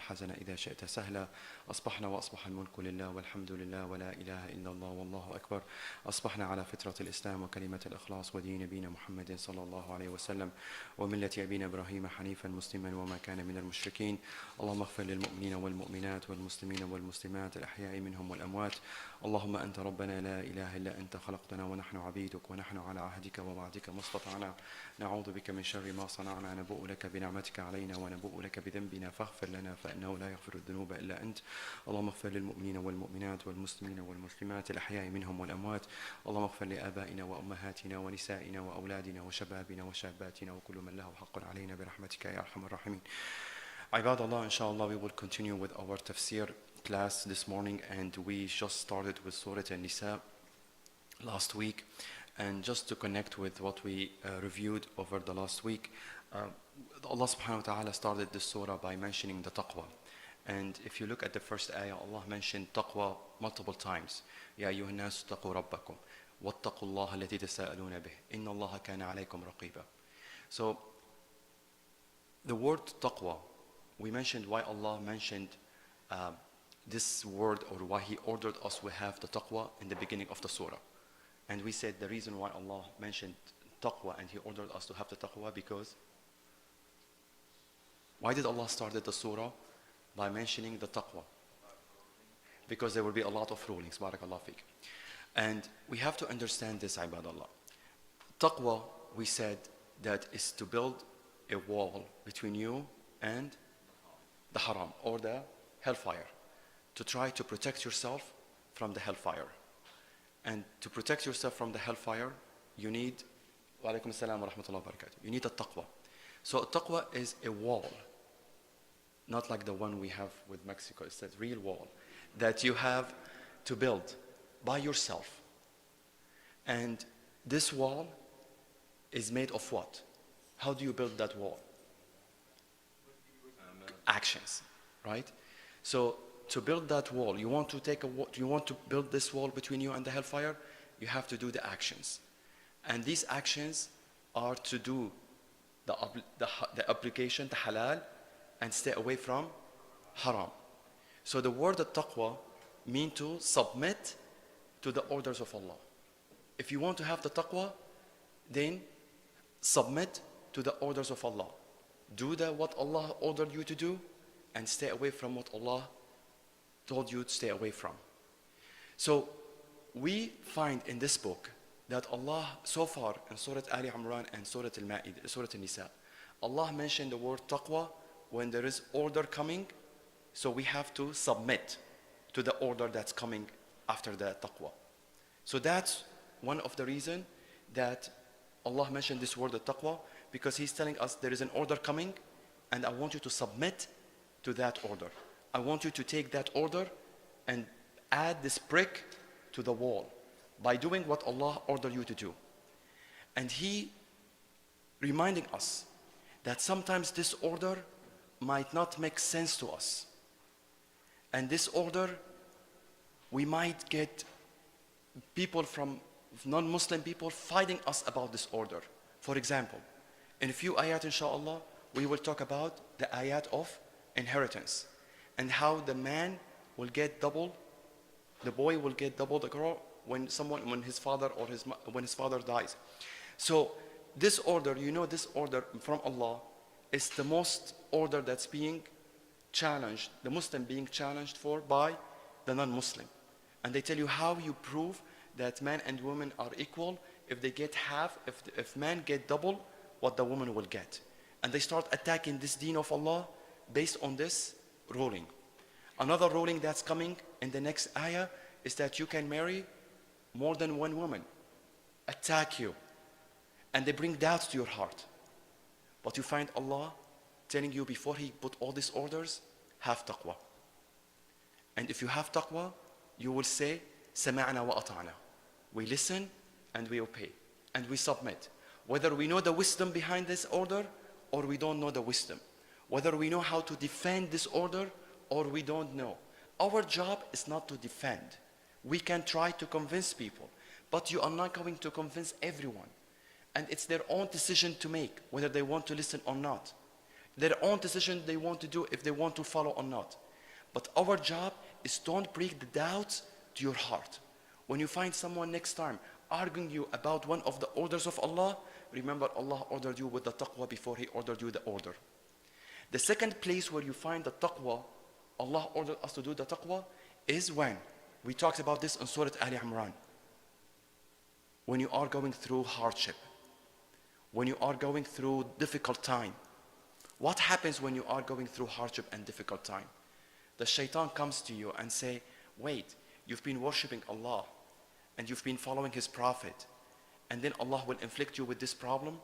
والحزن إذا شئت سهلا. أصبحنا وأصبح الملك لله والحمد لله ولا إله إلا الله والله أكبر. أصبحنا على فطرة الإسلام وكلمة الإخلاص ودين نبينا محمد صلى الله عليه وسلم وملة أبينا إبراهيم حنيفا مسلما وما كان من المشركين. اللهم اغفر للمؤمنين والمؤمنات والمسلمين والمسلمات الأحياء منهم والأموات. اللهم أنت ربنا لا إله إلا أنت خلقتنا ونحن عبيدك ونحن على عهدك ووعدك ما استطعنا نعوذ بك من شر ما صنعنا نبوء لك بنعمتك علينا ونبوء لك بذنبنا فاغفر لنا فإنه لا يغفر الذنوب إلا أنت. اللهم اغفر للمؤمنين والمؤمنات والمسلمين والمسلمات الأحياء منهم والأموات. اللهم اغفر لآبائنا وأمهاتنا ونسائنا وأولادنا وشبابنا وشاباتنا وكل من له حق علينا برحمتك يا أرحم الراحمين. Ibadallah, inshallah, we will continue with our tafsir class this morning, and we just started with Surah An-Nisa last week. And just to connect with what we reviewed over the last week, Allah subhanahu wa ta'ala started this surah by mentioning the taqwa. And if you look at the first ayah, Allah mentioned taqwa multiple times. يا أيها الناس اتقوا ربكم واتقوا الله الذي تساءلون به إن الله كان عليكم رقيبا. So the word taqwa, we mentioned why Allah mentioned this word, or why He ordered us to have the taqwa in the beginning of the surah. And we said the reason why Allah mentioned taqwa and He ordered us to have the taqwa, because why did Allah start the surah by mentioning the taqwa? Because there will be a lot of rulings, barakallah fiqh. And we have to understand this, ibadallah. Taqwa, we said, that is to build a wall between you and the haram or the hellfire, to try to protect yourself from the hellfire. And to protect yourself from the hellfire, you need, wa alaikum assalam wa rahmatullahi wa barakatuh, you need a taqwa. So a taqwa is a wall, not like the one we have with Mexico. It's that real wall that you have to build by yourself. And this wall is made of what? How do you build that wall? Actions, right? So to build that wall, you want to build this wall between you and the hellfire, you have to do the actions. And these actions are to do the application, the halal, and stay away from haram. So the word taqwa means to submit to the orders of Allah. If you want to have the taqwa, then submit to the orders of Allah. Do what Allah ordered you to do, and stay away from what Allah told you to stay away from. So we find in this book that Allah, so far in Surah Ali Imran and Surah Al-Ma'idah, Surah An-Nisa, Allah mentioned the word taqwa when there is order coming. So we have to submit to the order that's coming after the taqwa. So that's one of the reasons that Allah mentioned this word taqwa, because He's telling us there is an order coming, and I want you to submit to that order. I want you to take that order and add this brick to the wall by doing what Allah ordered you to do. And He reminding us that sometimes this order might not make sense to us. And this order, we might get people from non-Muslim people fighting us about this order. For example, in a few ayat, inshallah, we will talk about the ayat of inheritance, and how the man will get double, the boy will get double the girl when his father dies. So this order, this order from Allah is the most order that's being challenged, the Muslim being challenged for by the non-Muslim. And they tell you how you prove that man and woman are equal if they get half, if man get double what the woman will get. And they start attacking this deen of Allah based on this ruling. Another ruling that's coming in the next ayah is that you can marry more than one woman. Attack you. And they bring doubts to your heart. But you find Allah telling you before He put all these orders, have taqwa. And if you have taqwa, you will say, سَمَعْنَا وَأَطَعْنَا. We listen and we obey and we submit. Whether we know the wisdom behind this order or we don't know the wisdom. Whether we know how to defend this order or we don't know. Our job is not to defend. We can try to convince people, but you are not going to convince everyone. And it's their own decision to make, whether they want to listen or not. their own decision they want to do if they want to follow or not. But our job is don't bring the doubts to your heart. When you find someone next time arguing you about one of the orders of Allah, remember Allah ordered you with the taqwa before He ordered you the order. The second place where you find the taqwa, Allah ordered us to do the taqwa, is when we talked about this in Surah Ali Imran. When you are going through hardship, when you are going through difficult time. What happens when you are going through hardship and difficult time? The shaitan comes to you and say, wait, you've been worshipping Allah and you've been following His Prophet, and then Allah will inflict you with this problem,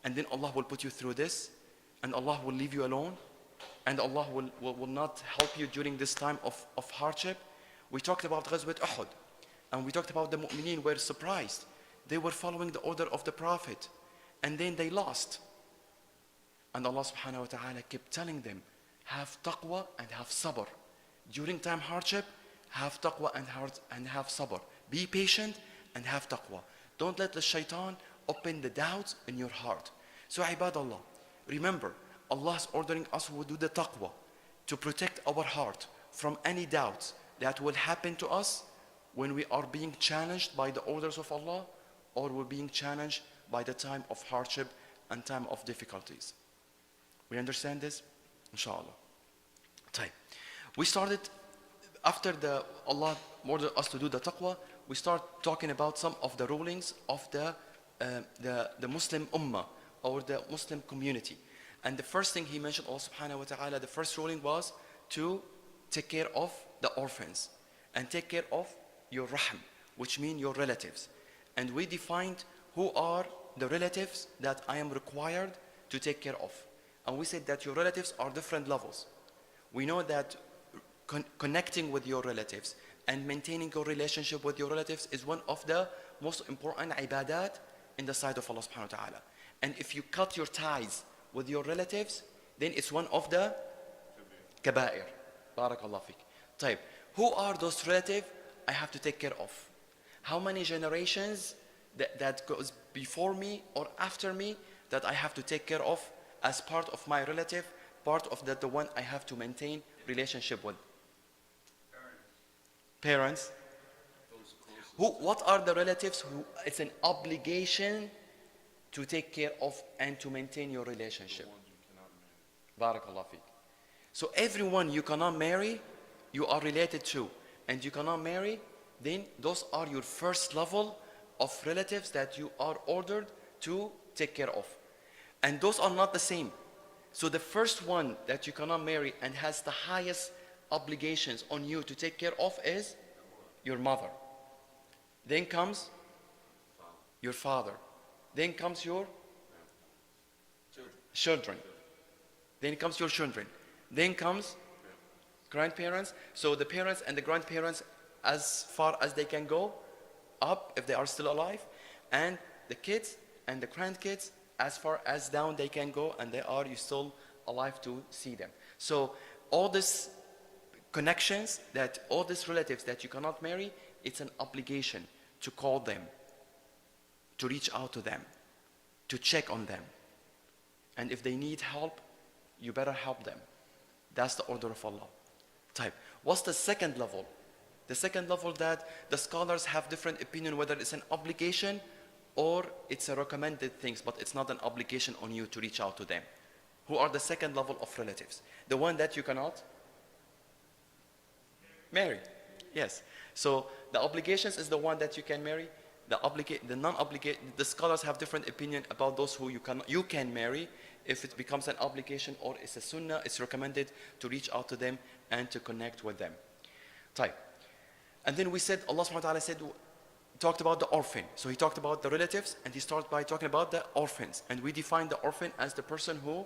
and then Allah will put you through this, and Allah will leave you alone, and Allah will not help you during this time of hardship. We talked about Ghazwat Uhud, and we talked about the mu'mineen were surprised. They were following the order of the Prophet, and then they lost. And Allah subhanahu wa ta'ala kept telling them, have taqwa and have sabr. During time hardship, have taqwa and have sabr. Be patient and have taqwa. Don't let the shaitan open the doubts in your heart. So ibadallah, remember, Allah is ordering us to do the taqwa to protect our heart from any doubts that will happen to us when we are being challenged by the orders of Allah, or we're being challenged by the time of hardship and time of difficulties. We understand this? Inshallah. We started, after Allah ordered us to do the taqwa, we start talking about some of the rulings of the Muslim ummah, or the Muslim community. And the first thing He mentioned, Allah subhanahu wa ta'ala, the first ruling was to take care of the orphans and take care of your rahm, which mean your relatives. And we defined who are the relatives that I am required to take care of. And we said that your relatives are different levels. We know that connecting with your relatives and maintaining your relationship with your relatives is one of the most important ibadat in the sight of Allah subhanahu wa ta'ala. And if you cut your ties with your relatives, then it's one of the kaba'ir. Barakallah fik. طيب, who are those relatives I have to take care of? How many generations that goes before me or after me that I have to take care of as part of my relative, part of the one I have to maintain relationship with? Parents. What are the relatives who it's an obligation to take care of and to maintain your relationship? Barakallah fik. So everyone you cannot marry, you are related to, and you cannot marry, then those are your first level of relatives that you are ordered to take care of. And those are not the same. So the first one that you cannot marry and has the highest obligations on you to take care of is your mother. Then comes your father. Then comes your children. Then comes your children. Then comes grandparents. So the parents and the grandparents, as far as they can go up if they are still alive, and the kids and the grandkids as far as down they can go, and you still alive to see them. So all these connections, that all these relatives that you cannot marry, it's an obligation to call them, to reach out to them, to check on them. And if they need help, you better help them. That's the order of Allah. Type. What's the second level? The second level that the scholars have different opinion whether it's an obligation or it's a recommended things, but it's not an obligation on you to reach out to them. Who are the second level of relatives? The one that you cannot marry. Yes. So the obligations is the one that you can marry. The non-obligate, the scholars have different opinion about those who you can marry. If it becomes an obligation or it's a sunnah, it's recommended to reach out to them and to connect with them. Type. And then we said, Allah subhanahu wa ta'ala talked about the orphan. So He talked about the relatives, and He started by talking about the orphans. And we defined the orphan as the person who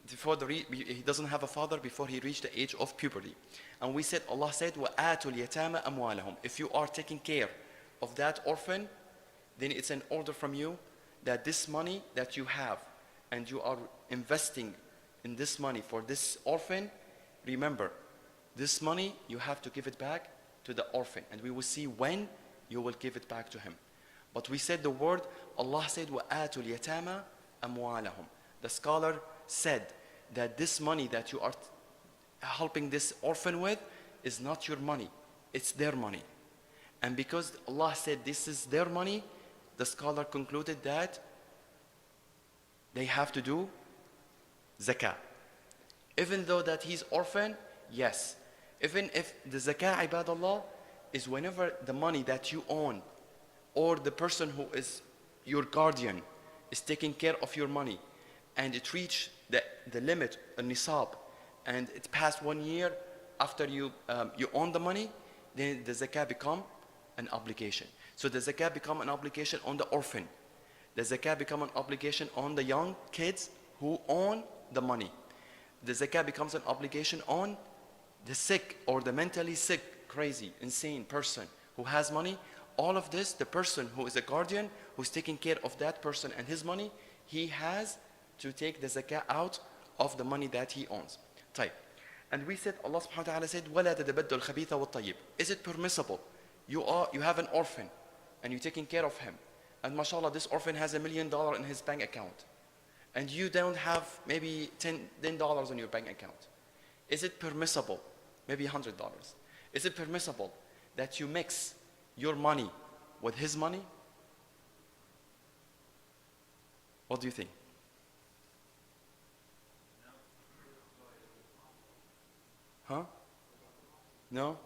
he doesn't have a father before he reached the age of puberty. And we said, Allah said, وَآتُوا الْيَتَامَ أَمْوَالَهُمْ. If you are taking care of that orphan, then it's an order from you that this money that you have and you are investing in this money for this orphan, remember, this money you have to give it back to the orphan, and we will see when you will give it back to him. But we said the word, Allah said, وَآتُوا الْيَتَامَ أَمْوَالَهُمْ. The scholar said that this money that you are helping this orphan with is not your money, it's their money. And because Allah said this is their money, the scholar concluded that they have to do zakah. Even though that he's orphan, yes. Even if the zakah, ibadallah, is whenever the money that you own or the person who is your guardian is taking care of your money and it reached the limit, a nisab, and it passed 1 year after you own the money, then the zakah become an obligation. So the zakah become an obligation on the orphan. The zakah become an obligation on the young kids who own the money. The zakah becomes an obligation on the sick or the mentally sick, crazy, insane person who has money. All of this, the person who is a guardian, who's taking care of that person and his money, he has to take the zakah out of the money that he owns. طيب. And we said, Allah subhanahu wa ta'ala said, وَلَا تَتَبَدَّلُ الْخَبِيثَ وَالطَّيِّبَ. Is it permissible? You have an orphan and you're taking care of him. And mashallah, this orphan has $1 million in his bank account. And you don't have maybe $10 in your bank account. Is it permissible, maybe $100? Is it permissible that you mix your money with his money? What do you think? Huh? No?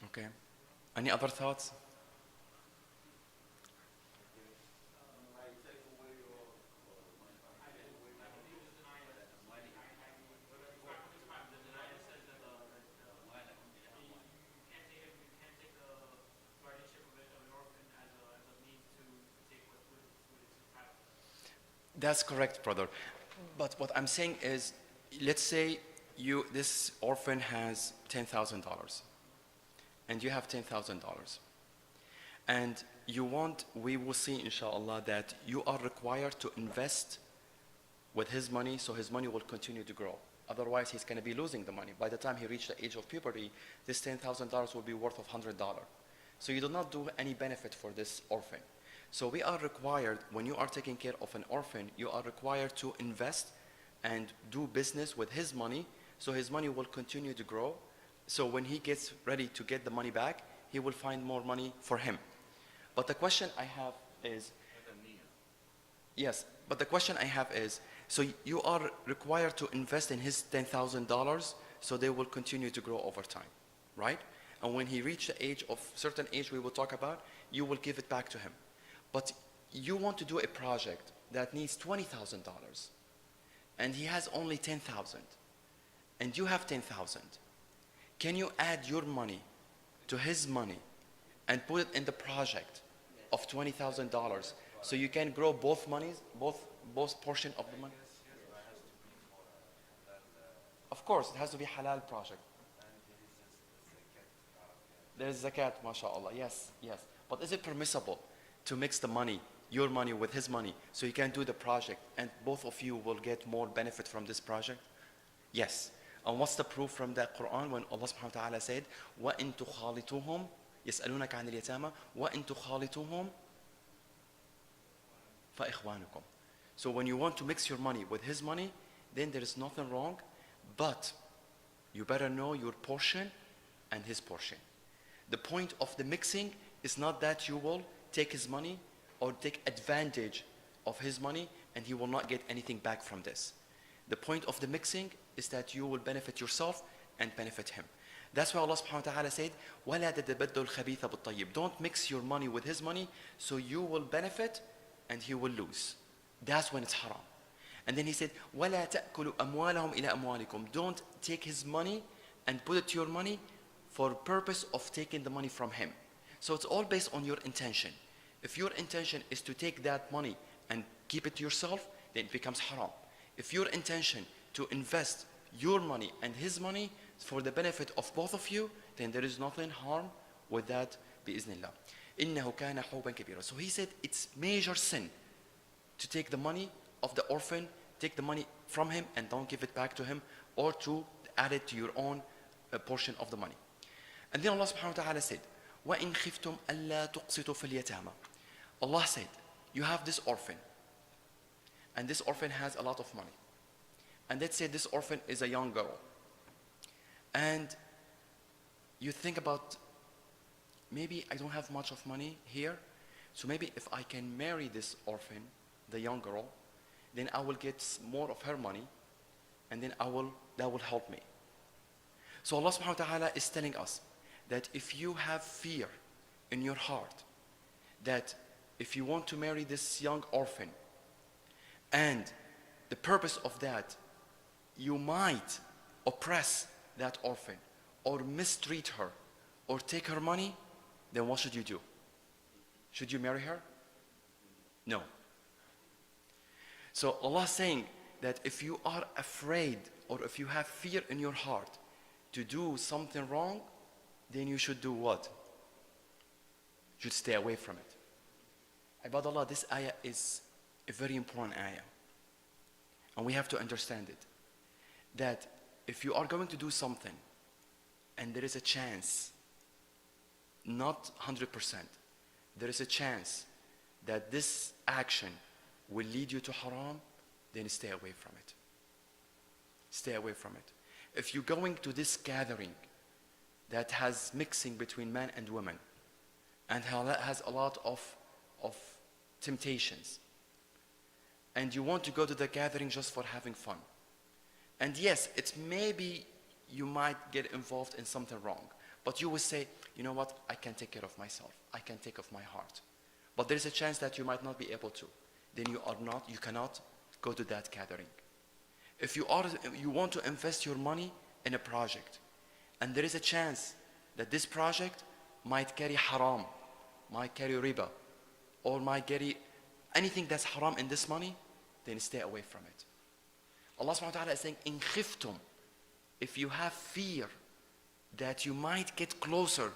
Okay. Any other thoughts? That's correct, brother. But what I'm saying is, let's say this orphan has $10,000 and you have $10,000. And we will see inshallah that you are required to invest with his money so his money will continue to grow. Otherwise, he's going to be losing the money. By the time he reaches the age of puberty, this $10,000 will be worth of $100. So you do not do any benefit for this orphan. So we are required, when you are taking care of an orphan, you are required to invest and do business with his money so his money will continue to grow. So when he gets ready to get the money back, he will find more money for him. But the question I have is, yes, but the question I have is, so you are required to invest in his $10,000 so they will continue to grow over time, right? And when he reaches the age of certain age we will talk about, you will give it back to him. But you want to do a project that needs $20,000 and he has only 10,000 and you have 10,000. Can you add your money to his money and put it in the project of $20,000 so you can grow both monies, both portion of the money? Of course, it has to be halal project. There's zakat, mashallah. Yes, yes. But is it permissible to mix the money, your money with his money, so you can do the project and both of you will get more benefit from this project? Yes. And what's the proof from the Quran when Allah subhanahu wa ta'ala said, وَإِن تُخَالِطُوهُمْ يَسْأَلُونَكَ عَنِ الْيَتَامَى وَإِن تُخَالِطُوهُمْ فَإِخْوَانُكُمْ. So when you want to mix your money with his money, then there is nothing wrong, but you better know your portion and his portion. The point of the mixing is not that you will take his money or take advantage of his money and he will not get anything back from this. The point of the mixing is that you will benefit yourself and benefit him. That's why Allah subhanahu wa ta'ala said, وَلَا تَتَبَدَّلُ الْخَبِيثَ بِالطَّيِّبِ. Don't mix your money with his money so you will benefit and he will lose. That's when it's haram. And then he said, وَلَا تَأْكُلُوا أَمْوَالَهُمْ إِلَى أَمْوَالِكُمْ. Don't take his money and put it to your money for purpose of taking the money from him. So it's all based on your intention. If your intention is to take that money and keep it to yourself, then it becomes haram. If your intention to invest your money and his money for the benefit of both of you, then there is nothing harm with that, بإذن الله. إنه كان حوبا كبيرا. So he said it's major sin to take the money of the orphan, take the money from him and don't give it back to him, or to add it to your own portion of the money. And then Allah subhanahu wa ta'ala said, وَإِنْ خِفْتُمْ أَلَّا تُقْسِطُوا فِي الْيَتَامَى. Allah said, you have this orphan, and this orphan has a lot of money. And let's say this orphan is a young girl. And you think about, maybe I don't have much of money here, so maybe if I can marry this orphan, the young girl, then I will get more of her money, and then that will help me. So Allah subhanahu wa ta'ala is telling us that if you have fear in your heart, that if you want to marry this young orphan, and the purpose of that, you might oppress that orphan, or mistreat her, or take her money, then what should you do? Should you marry her? No. So Allah is saying that if you are afraid, or if you have fear in your heart to do something wrong, then you should do what? You should stay away from it. Ibadallah, this ayah is a very important ayah. And we have to understand it. That if you are going to do something, and there is a chance, not 100%, there is a chance that this action will lead you to haram, then stay away from it. Stay away from it. If you're going to this gathering that has mixing between men and women, and has a lot of temptations, and you want to go to the gathering just for having fun, and yes, it's maybe you might get involved in something wrong, but you will say, you know what, I can take care of myself, I can take care of my heart. But there is a chance that you might not be able to. Then you cannot go to that gathering. If you want to invest your money in a project, and there is a chance that this project might carry haram, might carry riba, or might carry anything that's haram in this money, then stay away from it. Allah subhanahu wa ta'ala is saying, in khiftum, if you have fear that you might get closer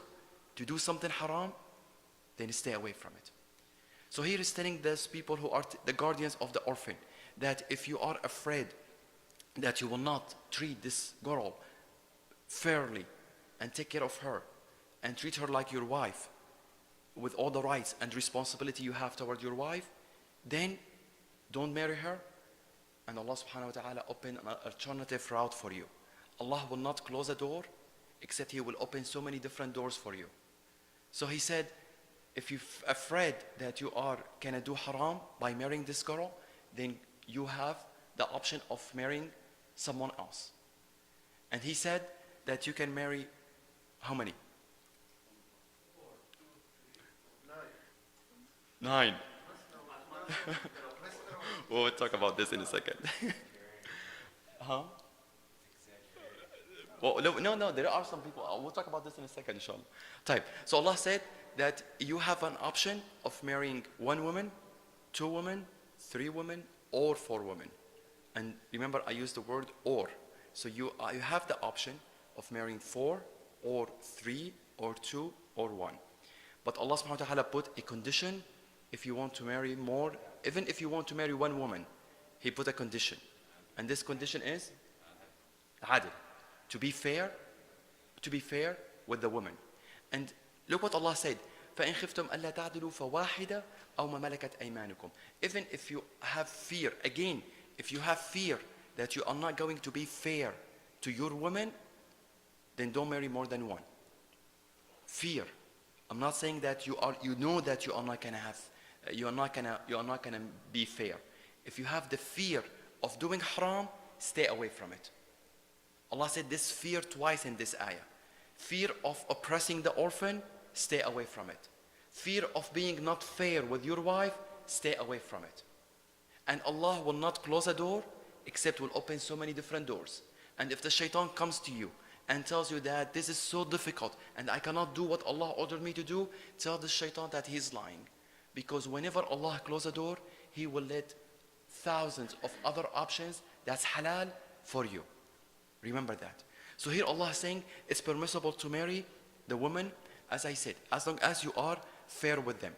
to do something haram, then stay away from it. So here is telling those people who are the guardians of the orphan, that if you are afraid that you will not treat this girl fairly and take care of her and treat her like your wife with all the rights and responsibility you have toward your wife, then don't marry her, and Allah subhanahu wa ta'ala open an alternative route for you. Allah will not close a door except He will open so many different doors for you. So He said, if you're afraid that you are gonna do haram by marrying this girl, then you have the option of marrying someone else. And He said that you can marry how many? 9. We'll talk about this in a second. Huh? Well, no, there are some people. We'll talk about this in a second, inshallah. Type. So Allah said that you have an option of marrying 1 woman, 2 women, 3 women, or 4 women. And remember, I used the word or. So you have the option of marrying 4, or 3, or 2, or 1. But Allah subhanahu wa ta'ala put a condition if you want to marry more. Even if you want to marry 1 woman, He put a condition. And this condition is adl. To be fair with the woman. And look what Allah said. فَإِنْ خِفْتُمْ أَلَّا تَعْدِلُوا فَوَاحِدَةً أَوْ مَا مَلَكَتْ أَيْمَانُكُمْ. Even if you have fear, again, if you have fear that you are not going to be fair to your woman, then don't marry more than 1. Fear. I'm not saying that you know that you are not gonna be fair. If you have the fear of doing haram, stay away from it. Allah said this fear twice in this ayah. Fear of oppressing the orphan, stay away from it. Fear of being not fair with your wife, stay away from it. And Allah will not close a door except will open so many different doors. And if the shaitan comes to you and tells you that this is so difficult and I cannot do what Allah ordered me to do, tell the shaitan that he's lying. Because whenever Allah closes a door, He will let thousands of other options that's halal for you. Remember that. So here Allah is saying it's permissible to marry the woman, as I said, as long as you are fair with them.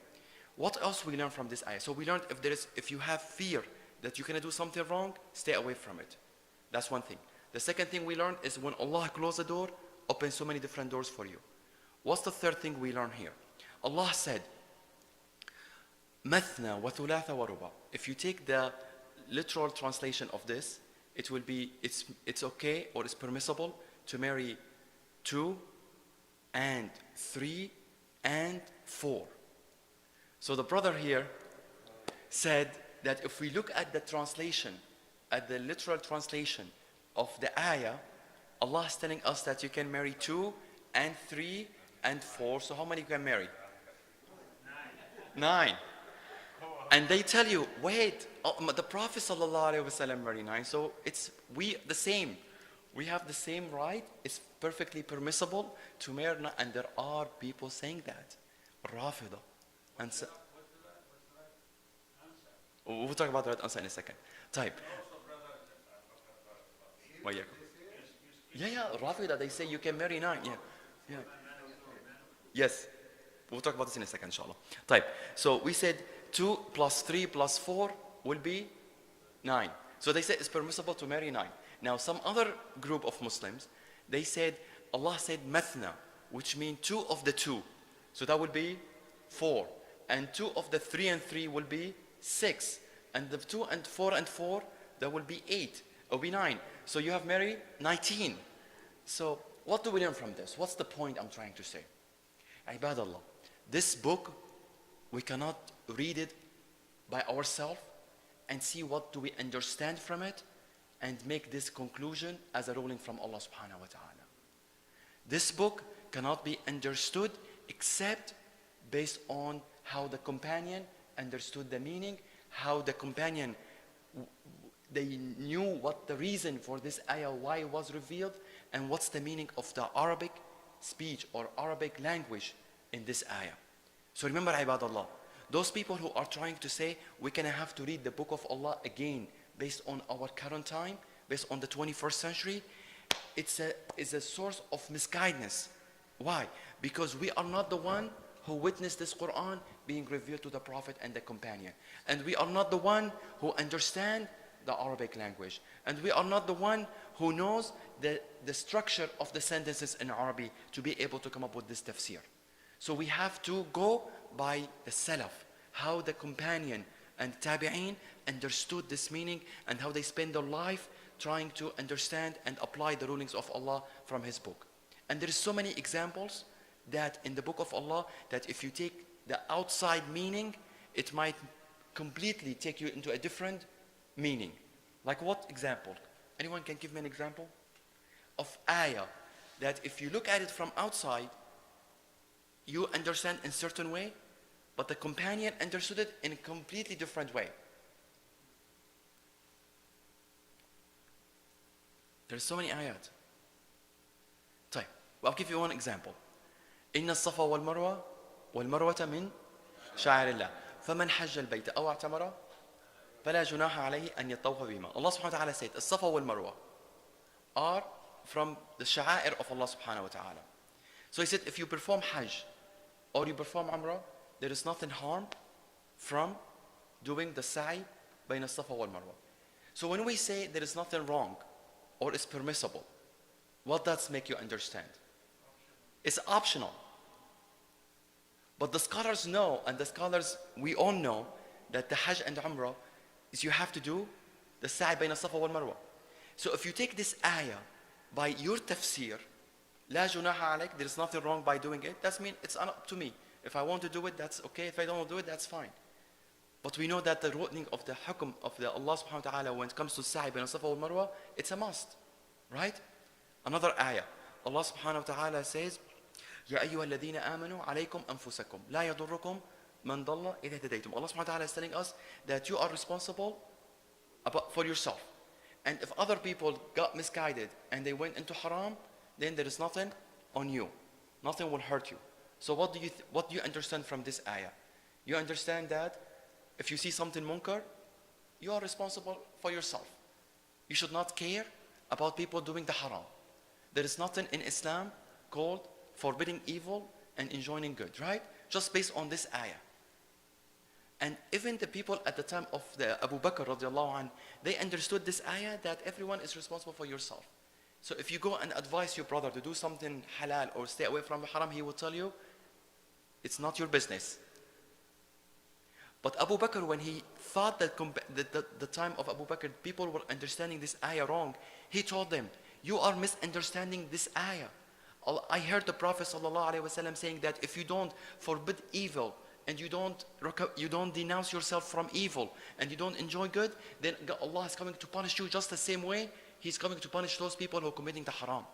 What else we learn from this ayah? So we learned if you have fear that you're going to do something wrong, stay away from it. That's one thing. The second thing we learned is when Allah closes the door, open so many different doors for you. What's the third thing we learn here? Allah said, Mathna wa thulatha wa ruba. If you take the literal translation of this, it will be, it's okay or it's permissible to marry 2 and 3 and 4. So the brother here said that if we look at the translation, at the literal translation of the ayah, Allah is telling us that you can marry 2 and 3 and 4. So how many you can marry? 9. And they tell you, wait, the Prophet ﷺ married 9. So it's the same. We have the same right. It's perfectly permissible to marry 9. And there are people saying that. Rafida. And so, we'll talk about the right answer in a second. Type. Yeah, Rafida, they say you can marry 9. Yeah. Yes. We'll talk about this in a second, inshallah. Type. So we said 2 plus 3 plus 4 will be 9. So they said it's permissible to marry 9. Now some other group of Muslims, they said, Allah said mathna, which means 2 of the 2. So that would be 4. And 2 of the 3 and 3 will be 6. And the 2 and 4 and 4, that will be 8. It will be 9. So you have married 19. So what do we learn from this? What's the point I'm trying to say? Ibadallah. This book, we cannot read it by ourselves and see what do we understand from it and make this conclusion as a ruling from Allah subhanahu wa ta'ala. This book cannot be understood except based on how the companion understood the meaning, how the companion, they knew what the reason for this ayah, why it was revealed, and what's the meaning of the Arabic speech or Arabic language in this ayah. So remember, ibadallah, those people who are trying to say we're going to have to read the book of Allah again based on our current time, based on the 21st century, it's a source of misguidance. Why? Because we are not the one who witnessed this Quran being revealed to the Prophet and the companion. And we are not the one who understand the Arabic language. And we are not the one who knows the structure of the sentences in Arabic to be able to come up with this tafsir. So we have to go by the Salaf, how the companion and Tabi'een understood this meaning and how they spend their life trying to understand and apply the rulings of Allah from His book. And there is so many examples that in the book of Allah that if you take the outside meaning, it might completely take you into a different meaning. Like what example? Anyone can give me an example of ayah that if you look at it from outside, you understand in a certain way, but the companion understood it in a completely different way. There's so many ayat. طيب, well, I'll give you one example. إن الصفا والمروة من شعائر الله فمن حج البيت أو اعتمر فلا جناح عليه أن يطوف بهما. Allah subhanahu wa ta'ala said, الصفا والمروة are from the sha'air of Allah subhanahu wa ta'ala. So he said, if you perform hajj or you perform umrah, there is nothing harm from doing the sa'i بين الصفا والمروة. So when we say there is nothing wrong or it's permissible, what does make you understand? It's optional. But the scholars know, and the scholars, we all know, that the Hajj and Umrah is you have to do the sa'i بين الصفا والمروة. So if you take this ayah by your tafsir, لا جناح عليك, there is nothing wrong by doing it, that means it's up to me. If I want to do it, that's okay. If I don't want to do it, that's fine. But we know that the ruling of the hukum of the Allah subhanahu wa ta'ala when it comes to sa'i بين الصفا والمروة, it's a must. Right? Another ayah. Allah subhanahu wa ta'ala says, يا أيها الذين آمنوا عليكم أنفسكم لا يضركم من ضل إذا اهتديتم. Allah subhanahu wa ta'ala is telling us that you are responsible for yourself. And if other people got misguided and they went into haram, then there is nothing on you. Nothing will hurt you. So what do you understand from this ayah? You understand that if you see something munkar, you are responsible for yourself. You should not care about people doing the haram. There is nothing in Islam called forbidding evil and enjoining good, right? Just based on this ayah. And even the people at the time of the Abu Bakr radiallahu anh, they understood this ayah that everyone is responsible for yourself. So if you go and advise your brother to do something halal or stay away from the haram, he will tell you, it's not your business. But Abu Bakr, when he thought that the time of Abu Bakr, people were understanding this ayah wrong, he told them, you are misunderstanding this ayah. I heard the Prophet ﷺ saying that if you don't forbid evil and you don't denounce yourself from evil and you don't enjoy good, then Allah is coming to punish you just the same way He's coming to punish those people who are committing the haram.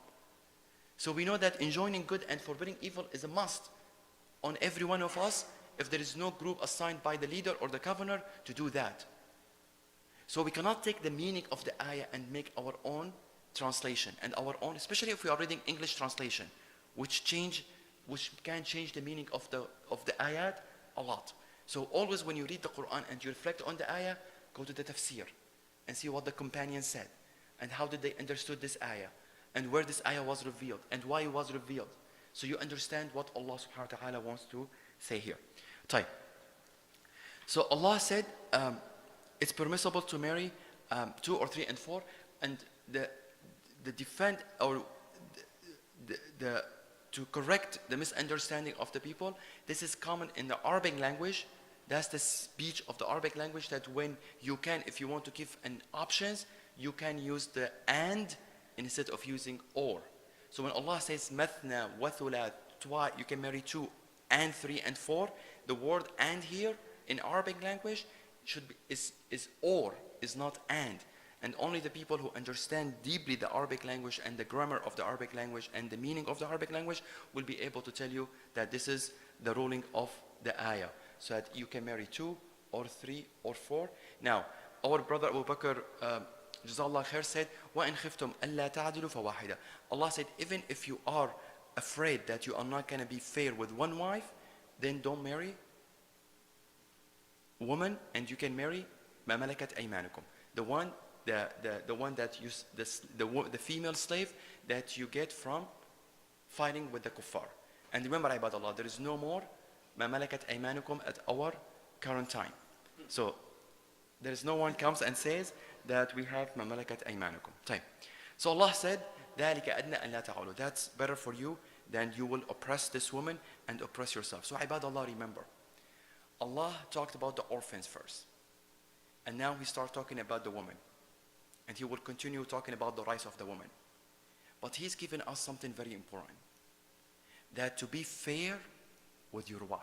So we know that enjoining good and forbidding evil is a must on every one of us if there is no group assigned by the leader or the governor to do that. So we cannot take the meaning of the ayah and make our own translation and our own, especially if we are reading English translation, which can change the meaning of the ayat a lot. So always when you read the Quran and you reflect on the ayah, go to the tafsir and see what the companions said and how did they understood this ayah and where this ayah was revealed and why it was revealed. So you understand what Allah subhanahu wa ta'ala wants to say here. Type. So Allah said it's permissible to marry 2 or 3 and 4, and the defend or to correct the misunderstanding of the people. This is common in the Arabic language. That's the speech of the Arabic language, that when you can, if you want to give an options, you can use the and instead of using or. So when Allah says mathna wa thulat, you can marry 2 and 3 and 4, the word and here in Arabic language is or, is not and. And only the people who understand deeply the Arabic language and the grammar of the Arabic language and the meaning of the Arabic language will be able to tell you that this is the ruling of the ayah. So that you can marry 2 or 3 or 4. Now, our brother Abu Bakr, Jazallah khair, said, وَإِنْ خِفْتُمْ أَلَّا تَعْدِلُوا فَوَاحِدًا. Allah said, even if you are afraid that you are not going to be fair with one wife, then don't marry woman, and you can marry مَا مَلَكَتْ أَيْمَانُكُمْ. The one that you, the female slave that you get from fighting with the kuffar. And remember, ibadallah, there is no more مَا مَلَكَتْ أَيْمَانُكُمْ at our current time. So there is no one comes and says that we have مَا مَلَكَتْ أَيْمَانُكُمْ. So Allah said, ذَلِكَ أَدْنَى أَنْ لَا تَعُولُوا. That's better for you than you will oppress this woman and oppress yourself. So ibadallah, remember, Allah talked about the orphans first. And now He starts talking about the woman. And He will continue talking about the rights of the woman. But He's given us something very important. That to be fair with your wife.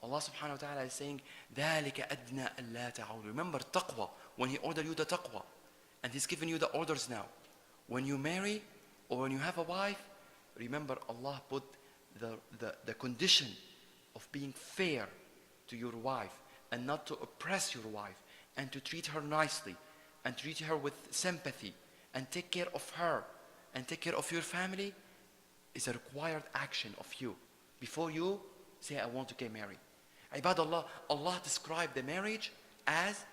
Allah subhanahu wa ta'ala is saying, ذَلِكَ أَدْنَى أَلَّا تَعُولُوا. Remember taqwa, when He ordered you the taqwa. And He's given you the orders now. When you marry or when you have a wife, remember Allah put the condition of being fair to your wife and not to oppress your wife and to treat her nicely and treat her with sympathy and take care of her and take care of your family is a required action of you before you say, I want to get married. Ibadallah, Allah described the marriage as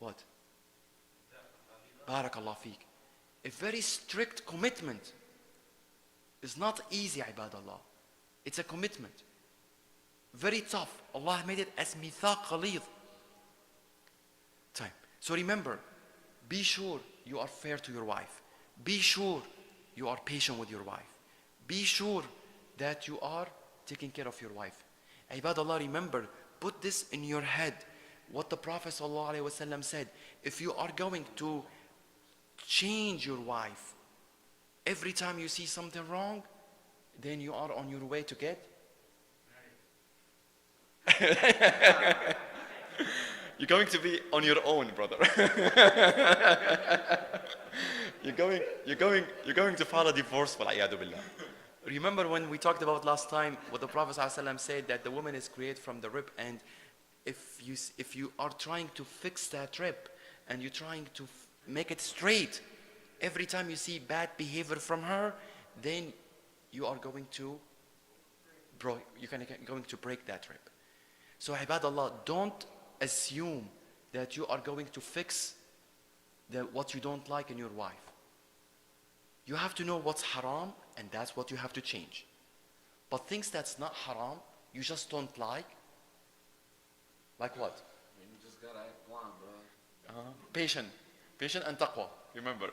what? Barakallah feek. A very strict commitment. It's not easy, ibadallah. It's a commitment. Very tough. Allah made it as mithaq ghalidh. Time. So remember, be sure you are fair to your wife. Be sure you are patient with your wife. Be sure that you are taking care of your wife. Ibadallah, remember, put this in your head. What the Prophet ﷺ said, if you are going to change your wife every time you see something wrong, then you are on your way to get you're going to be on your own, brother. you're going to file a divorce, wal'iyadu billah. Remember when we talked about last time what the Prophet ﷺ said, that the woman is created from the rib, and if you are trying to fix that rib and you're trying to make it straight, every time you see bad behavior from her, then you are going to break that rib. So ibadallah, don't assume that you are going to fix what you don't like in your wife. You have to know what's haram, and that's what you have to change. But things that's not haram, you just don't like what? You just gotta act blind, bro. Patient Patient and taqwa, remember.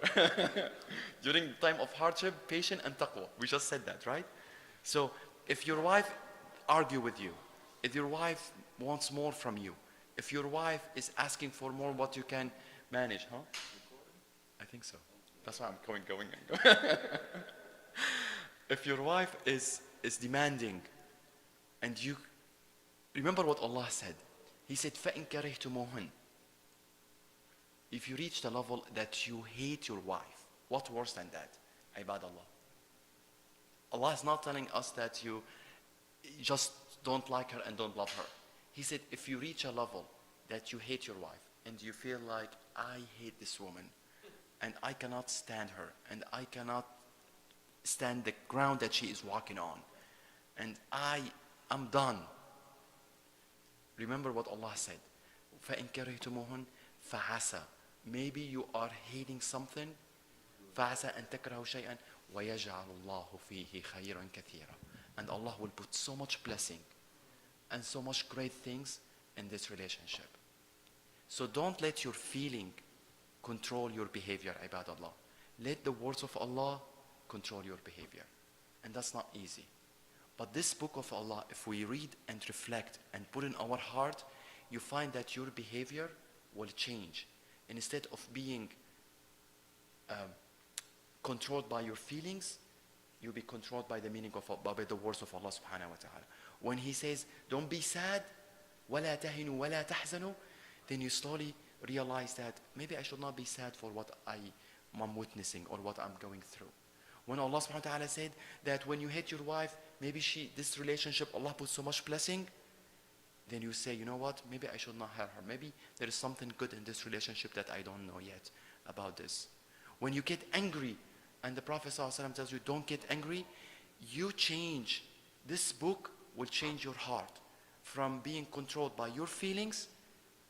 During the time of hardship, patient and taqwa. We just said that, right? So if your wife argue with you, if your wife wants more from you, if your wife is asking for more what you can manage, huh? I think so. That's why I'm going. If your wife is demanding, and you remember what Allah said. He said, فَإِن كَرِهْتُمُوهُنْ. If you reach the level that you hate your wife, what worse than that? Ibad Allah. Allah is not telling us that you just don't like her and don't love her. He said, if you reach a level that you hate your wife and you feel like, I hate this woman and I cannot stand her and I cannot stand the ground that she is walking on and I'm done. Remember what Allah said. فَإِن كَرِهْتُمُوهُنْ فَعَسَى. Maybe you are hating something. فَعَسَى أَن تَكْرَهُ شَيْئًا وَيَجْعَلُ اللَّهُ فِيهِ خَيْرًا كَثِيرًا. And Allah will put so much blessing and so much great things in this relationship. So don't let your feeling control your behavior, ibadallah. Let the words of Allah control your behavior. And that's not easy. But this book of Allah, if we read and reflect and put in our heart, you find that your behavior will change. And instead of being controlled by your feelings, you'll be controlled by the meaning of, by the words of Allah subhanahu wa ta'ala. When He says, don't be sad, وَلَا تَهِنُوا وَلَا تَحْزَنُوا, then you slowly realize that maybe I should not be sad for what I'm witnessing or what I'm going through. When Allah subhanahu wa ta'ala said that when you hate your wife, maybe this relationship, Allah put so much blessing, then you say, you know what, maybe I should not hurt her. Maybe there is something good in this relationship that I don't know yet about this. When you get angry, and the Prophet ﷺ tells you, don't get angry, you change. This book will change your heart from being controlled by your feelings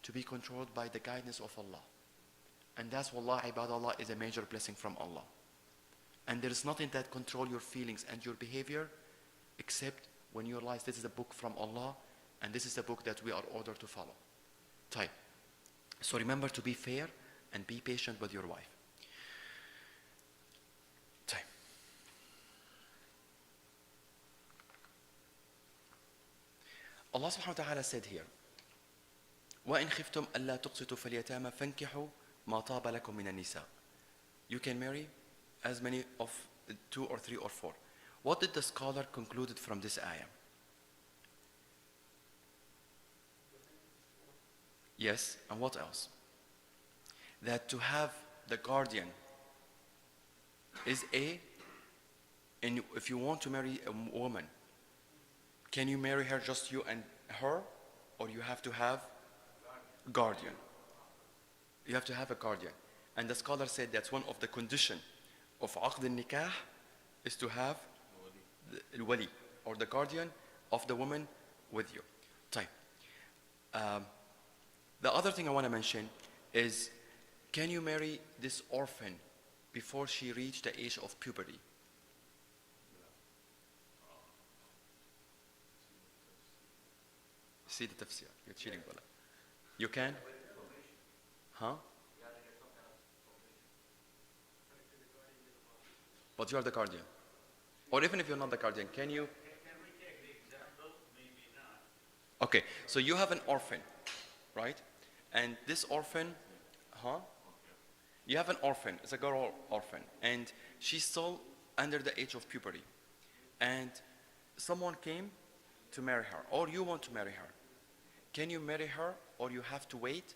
to be controlled by the guidance of Allah. And that's, wallah, ibadallah, is a major blessing from Allah. And there is nothing that control your feelings and your behavior except when you realize this is a book from Allah and this is the book that we are ordered to follow. Type. So remember to be fair and be patient with your wife. Type. Allah subhanahu wa ta'ala said here, وَإِنْ خِفْتُمْ أَلَّا تُقْسِطُوا فَالْيَتَامَى فَانْكِحُوا مَا طَابَ لَكُم مِنَ النِّسَاءِ. You can marry as many of 2 or 3 or 4. What did the scholar concluded from this ayah? Yes, and what else? That to have the guardian is and if you want to marry a woman, can you marry her just you and her, or you have to have guardian? You have to have a guardian. And the scholar said that's one of the conditions of aqd al-nikah is to have the wali, or the guardian of the woman with you. Type. The other thing I want to mention is, can you marry this orphan before she reached the age of puberty? See the tafsir. You're cheating, brother. You can? Huh? But you are the guardian. Or even if you're not the guardian, can you? Can we take the example? Maybe not. Okay, so you have an orphan, right? And this orphan, you have an orphan, it's a girl orphan, and she's still under the age of puberty. And someone came to marry her, or you want to marry her. Can you marry her, or you have to wait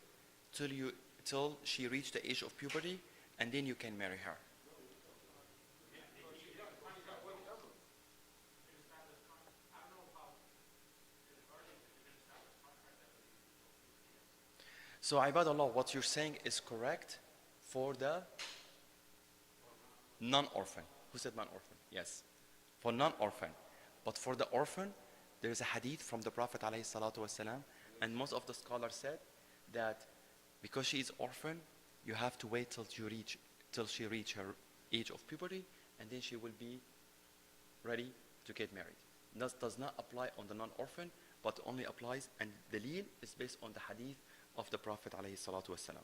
till she reached the age of puberty, and then you can marry her? So, ibadallah, what you're saying is correct for the non-orphan. Who said non-orphan? Yes. For non-orphan. But for the orphan, there is a hadith from the Prophet ﷺ, and most of the scholars said that because she is orphan, you have to wait till she reach her age of puberty, and then she will be ready to get married. This does not apply on the non-orphan, but only applies, and the dalil is based on the hadith of the Prophet ﷺ.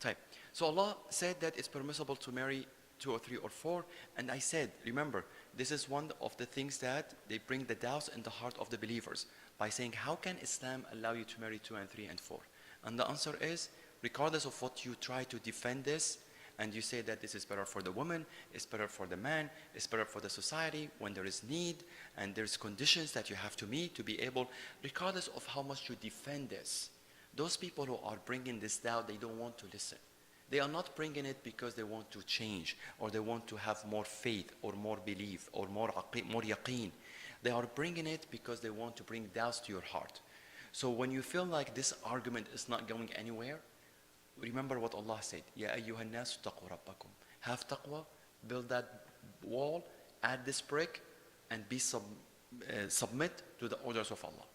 Type. So Allah said that it's permissible to marry 2 or 3 or 4, and I said, remember, this is one of the things that they bring the doubts in the heart of the believers by saying, how can Islam allow you to marry 2 and 3 and 4? And the answer is, regardless of what you try to defend this, and you say that this is better for the woman, it's better for the man, it's better for the society, when there is need and there's conditions that you have to meet to be able, regardless of how much you defend this, those people who are bringing this doubt, they don't want to listen. They are not bringing it because they want to change or they want to have more faith or more belief or more yaqeen. They are bringing it because they want to bring doubts to your heart. So when you feel like this argument is not going anywhere, remember what Allah said. Ya ayyuhan nasu taqu rabbakum. Have taqwa, build that wall, add this brick, and submit to the orders of Allah.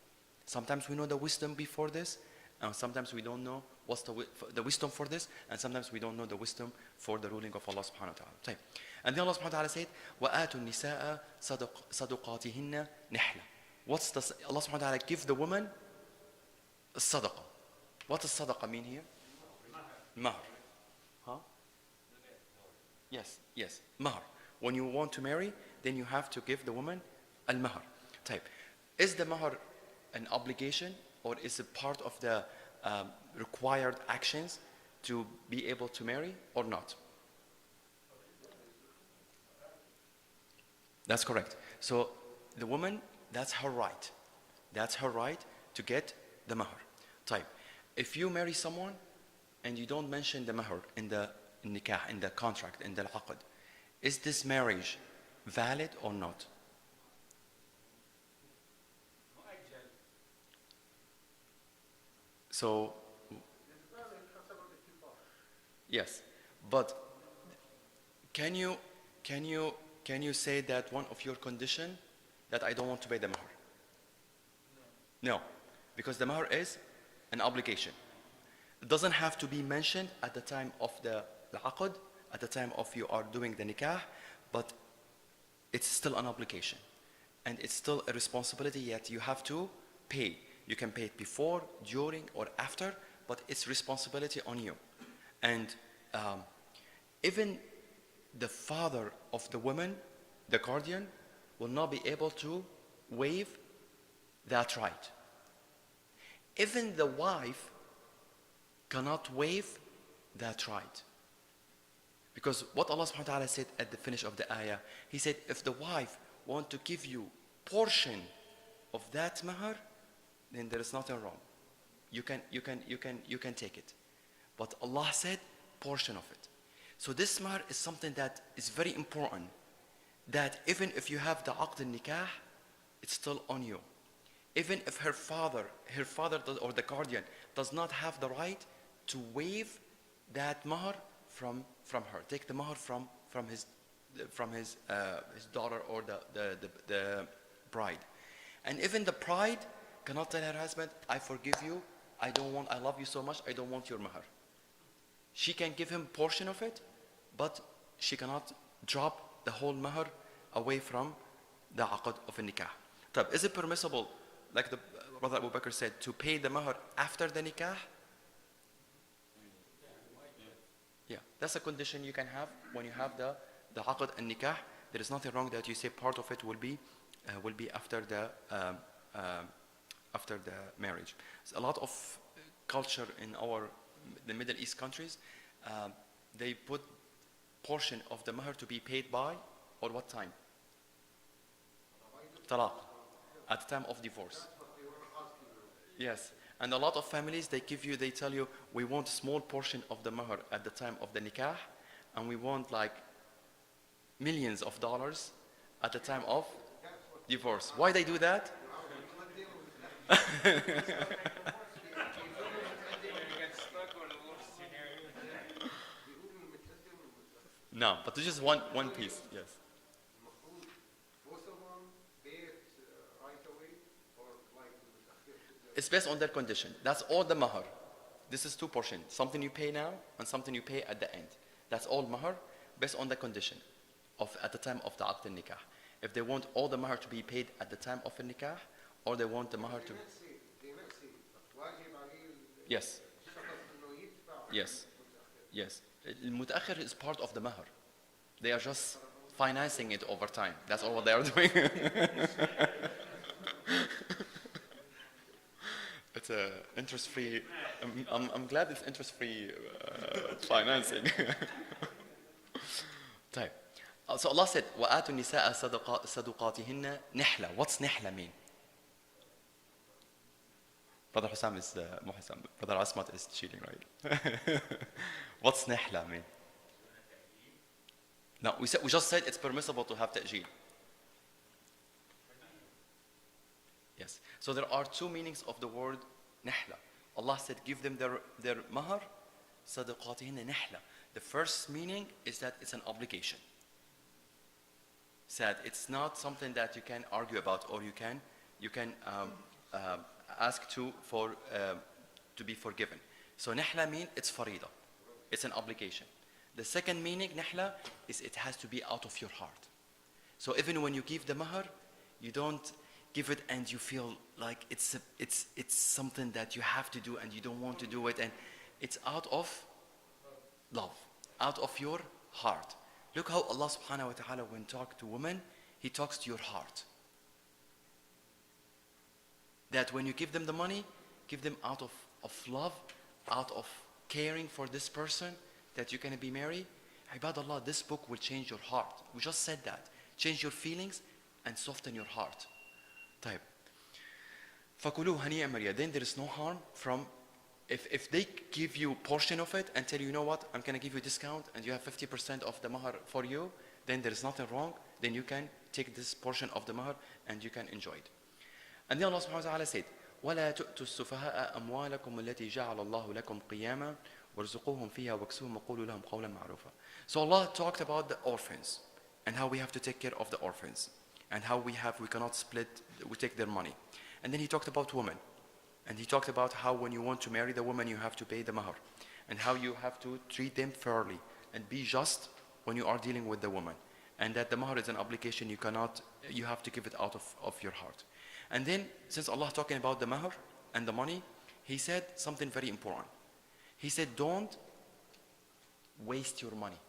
Sometimes we know the wisdom before this, and sometimes we don't know what's the wisdom for this, and sometimes we don't know the wisdom for the ruling of Allah subhanahu wa ta'ala. And then Allah subhanahu wa ta'ala said, وَآتُوا النِّسَاءَ صَدُقَاتِهِنَّ نِحْلًا. What's the, Allah subhanahu wa ta'ala give the woman a sadaqah. What does sadaqah mean here? Mahr. Huh? Yes, yes, mahr. When you want to marry, then you have to give the woman al-mahr. Type. Is the mahr an obligation, or is it part of the required actions to be able to marry, or not? That's correct. So the woman, that's her right. That's her right to get the mahr. Type. If you marry someone and you don't mention the mahr in the nikah, in the contract, in the aqd, is this marriage valid or not? So, yes, but can you say that one of your condition that I don't want to pay the mahr? No, because the mahr is an obligation. It doesn't have to be mentioned at the time of the aqd, at the time of you are doing the nikah, but it's still an obligation. And it's still a responsibility, yet you have to pay. You can pay it before, during, or after, but it's responsibility on you. And even the father of the woman, the guardian, will not be able to waive that right. Even the wife cannot waive that right. Because what Allah subhanahu wa ta'ala said at the finish of the ayah, He said, if the wife want to give you portion of that mahr, then there is nothing wrong. You can take it. But Allah said portion of it. So this mahr is something that is very important. That even if you have the aqd al-nikah, it's still on you. Even if her father or the guardian does not have the right to waive that mahr from her, take the mahr from his daughter or the bride. And even the bride cannot tell her husband, I forgive you, I love you so much, I don't want your mahr. She can give him portion of it, but she cannot drop the whole mahr away from the aqd of a nikah. Is it permissible, like the Brother Abu Bakr said, to pay the mahr after the nikah? Yeah, that's a condition you can have when you have the aqd and nikah. There is nothing wrong that you say part of it will be after the marriage. So a lot of culture in the Middle East countries, they put portion of the mahr to be paid by, or what time? Talaq, at the time of divorce. Yes, and a lot of families, they tell you, we want a small portion of the mahr at the time of the nikah, and we want like millions of dollars at the time of divorce. Why they do that? No, but this is one piece, yes. It's based on their condition. That's all the mahr. This is 2 portions. Something you pay now and something you pay at the end. That's all mahr based on the condition at the time of the aqd al-nikah. If they want all the mahr to be paid at the time of the nikah, or they want the mahr to... Yes. Yes. Yes. المتأخر is part of the mahar. They are just financing it over time. That's all what they are doing. It's a interest-free. I'm glad it's interest-free financing. طيب. So Allah said, وَآتُوا النِّسَاءَ صَدُقَاتِهِنَّ نِحْلَةً. What's nihla mean? Brother Hussam is no Hussam. Brother Asmat is cheating, right? What's nihla mean? No, we just said it's permissible to have ta'jeel. Yes. So there are two meanings of the word nihla. Allah said, give them their mahar, sadaqatihinna nihla. The first meaning is that it's an obligation. Said it's not something that you can argue about or you can ask to be forgiven. So nihla means it's farida. It's an obligation. The second meaning, nihla, is it has to be out of your heart. So even when you give the mahar, you don't give it and you feel like it's something that you have to do and you don't want to do it, and it's out of love, out of your heart. Look how Allah subhanahu wa ta'ala, when talk to women, He talks to your heart. That when you give them the money, give them out of love, out of caring for this person that you're going to be married. Ibadallah, this book will change your heart. We just said that. Change your feelings and soften your heart. طيب. فَكُلُوا هَنِيئًا مَرِيًّا. Then there is no harm from, if they give you portion of it and tell you know what, I'm going to give you a discount and you have 50% of the mahar for you, then there is nothing wrong. Then you can take this portion of the mahar and you can enjoy it. And then Allah subhanahu wa ta'ala said, وَلَا تُؤْتُوا السُّفَهَاءَ أَمْوَالَكُمُ الَّتِي جَعَلَ اللَّهُ لَكُمْ قِيَامًا وَارْزُقُوهُمْ فِيهَا وَاكْسُوهُمْ وَقُولُوا لَهُمْ قَوْلًا مَعْرُوفًا. So Allah talked about the orphans and how we have to take care of the orphans and how we cannot split, we take their money. And then He talked about women. And He talked about how when you want to marry the woman, you have to pay the mahar. And how you have to treat them fairly and be just when you are dealing with the woman. And that the mahar is an obligation, you have to give it out of your heart. And then, since Allah talking about the mahar and the money, He said something very important. He said, don't waste your money.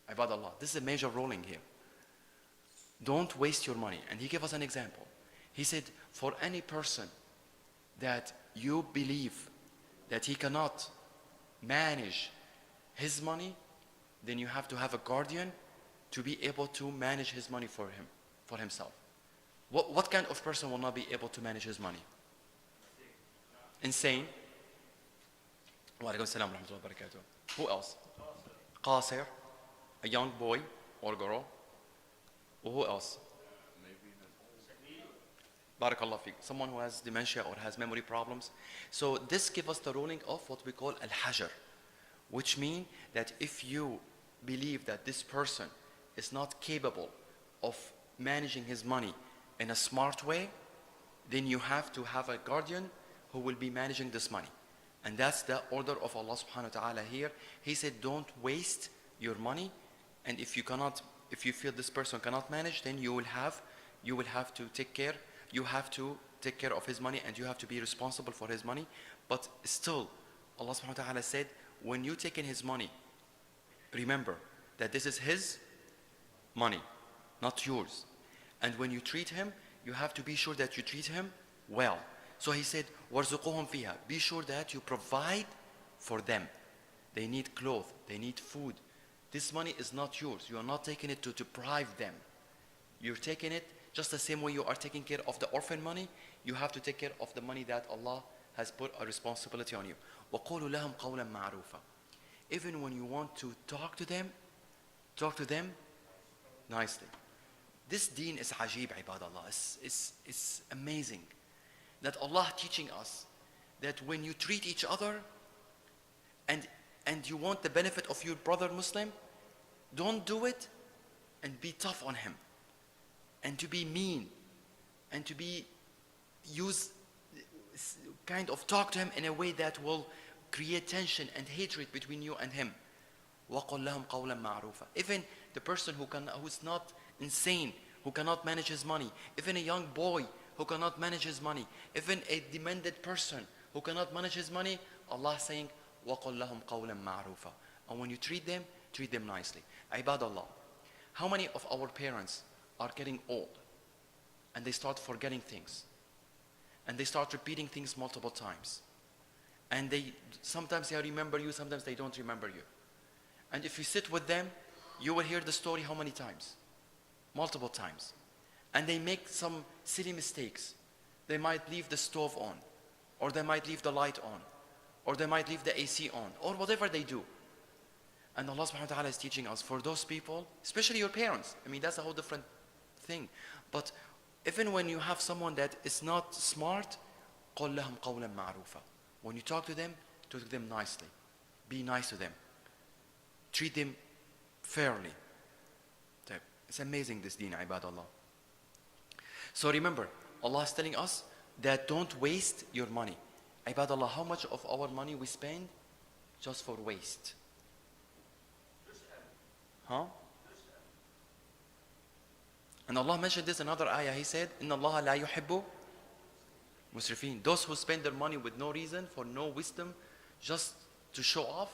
Ibadallah, this is a major ruling here. Don't waste your money. And He gave us an example. He said, for any person that you believe that he cannot manage his money, then you have to have a guardian to be able to manage his money for him, for himself. What kind of person will not be able to manage his money? Insane. Wa alaikum salam wa rahmatullahi wa barakatuh. Who else? Qasir, a young boy or girl. Who else? Barakallah fiqh. Someone who has dementia or has memory problems. So this gives us the ruling of what we call al-hajar, which means that if you believe that this person is not capable of managing his money in a smart way, then you have to have a guardian who will be managing this money. And that's the order of Allah subhanahu wa ta'ala here. He said, don't waste your money. And if you feel this person cannot manage, then you will have to take care. You have to take care of his money and you have to be responsible for his money. But still, Allah subhanahu wa ta'ala said, when you take in his money, remember that this is his money, not yours. And when you treat him, you have to be sure that you treat him well. So He said, وَارْزُقُوهُمْ فِيهَا. Be sure that you provide for them. They need clothes, they need food. This money is not yours. You are not taking it to deprive them. You're taking it just the same way you are taking care of the orphan money. You have to take care of the money that Allah has put a responsibility on you. وَقُولُوا لَهُمْ قَوْلًا مَعْرُوفًا. Even when you want to talk to them nicely. This deen is ajib, ibadallah. It's amazing that Allah teaching us that when you treat each other and you want the benefit of your brother Muslim, don't do it and be tough on him and to be mean and to talk to him in a way that will create tension and hatred between you and him. وَقُلْ لَهُمْ قَوْلًا مَعْرُوفًا. Even the person who's not insane, who cannot manage his money, even a young boy who cannot manage his money, even a demanded person who cannot manage his money, Allah is saying, وَقُلْ لَهُمْ قَوْلًا مَعْرُوفًا. And when you treat them nicely. Ibadallah. How many of our parents are getting old and they start forgetting things and they start repeating things multiple times, and sometimes they remember you, sometimes they don't remember you, and if you sit with them you will hear the story how many times? Multiple times. And they make some silly mistakes. They might leave the stove on, or they might leave the light on, or they might leave the AC on, or whatever they do. And Allah subhanahu wa ta'ala is teaching us, for those people, especially your parents, I mean that's a whole different thing, but even when you have someone that is not smart, قُلْ لَهُمْ قَوْلًا مَعْرُوفًا. When you talk to them nicely. Be nice to them. Treat them fairly. It's amazing, this deen, ibadallah. So remember, Allah is telling us that don't waste your money. Ibadallah, how much of our money we spend just for waste? Huh? And Allah mentioned this in another ayah. He said, إِنَّ اللَّهَ لَا يُحِبُّ مُسْرِفِينَ. Those who spend their money with no reason, for no wisdom, just to show off,